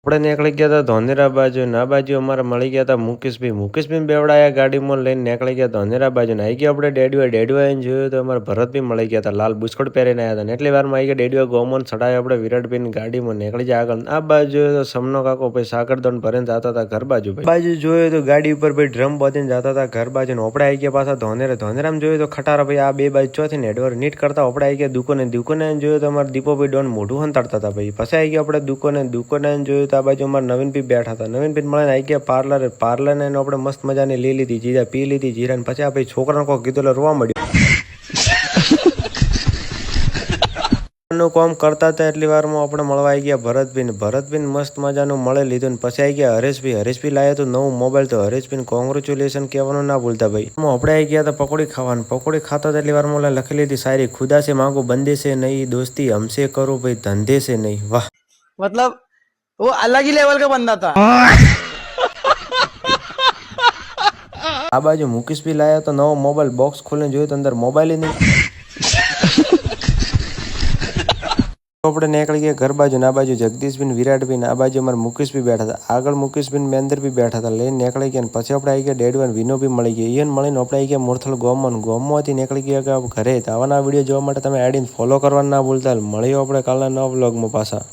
આપણે નીકળી ગયા હતા ધોનેરા બાજુ ને આ બાજુ અમારે મળી ગયા હતા મુકેશભાઈ બેવડાયા ગાડીમાં લઈને નીકળી ગયા ધોનેરા બાજુ ને આવી ગયા આપણે ડેડવા એને જોયું તો અમારે ભરતભાઈ મળી ગયા હતા લાલ બુસ્કોટ પહેરીને આવ્યા હતા ને એટલી વારમાં આવી ગયા ડેડવા ગોમન ચડાવી આપણે વિરાટભાઈની ગાડીમાં નીકળી જાય આગળ આ બાજુ તો સમનો કાકો ભાઈ સાકરદોન ભરીને જતા હતા ઘર બાજુ જોયું તો ગાડી ઉપર ભાઈ ડ્રમ બાંધીને જતા હતા ઘર બાજુ ને આપણે આવી ગયા પાછા ધોનેરામાં જોયું તો ખટારા ભાઈ આ બે બાજુ ચોથી ને એડવર નીટ કરતા આપણે આવી ગયા દુકાને જોયું તો અમારે દીપોભાઈ ડોન મોઢું હંતાડતા હતા ભાઈ પછી આવી ગયા આપણે દુકાને જોયું આ બાજુ અમારે નવીનભાઈ બેઠા હતા નવીનભાઈ મળીને આવી ગયા પાર્લર ને આપણે મસ્ત મજાની લઈ લીધી જીરા પી લીધી જીરા ને પછી આ ભાઈ છોકરાને કોઈ કીધું રોવા મળ્યું કામ કરતા હતા એટલી વારમાં આપણે મળવા આવી ગયા ભરતભાઈ મસ્ત મજાનું મળે લીધું ને પછી આવી ગયા હરેશભાઈ લાવ્યા તો નવું મોબાઈલ તો હરેશભાઈ કોંગ્રેચ્યુલેશન કહેવાનું ના ભૂલતા ભાઈ આપણે આવી ગયા હતા પકોડી ખાતા હતા એટલી વારમાં લખી લીધી શાયરી ખુદા से मांगो बंदे से नहीं दोस्ती हमसे करो भाई धंधे से नहीं वाह मतलब वो अलग ही लेवल का बंदा था। આ બાજુ મુકેશભાઈ લાયા તો નવો મોબાઈલ બોક્સ ખોલીને જોયું તો અંદર મોબાઈલ નહીં આપણે નીકળી ગયા ઘર બાજુ ને આ બાજુ જગદીશભાઈ વિરાટભાઈ ને આ બાજુ અમારે મુકેશભાઈ બેઠા હતા આગળ મુકેશભાઈ મેંદરભાઈ બેઠા હતા લઈને નીકળી ગયા પછી આપણે આવી ગયા ડેડવાન વિનોભાઈ મળી ગયા એને મળીને આપણે આવી ગયા મોરથલ ગોમમાંથી નીકળી ગયા ઘરે આવાના વિડીયો જોવા માટે તમે એડીને ફોલો કરવાનું ના ભૂલતા મળ્યો આપણે કાલના નવા વ્લોગમાં પાછા।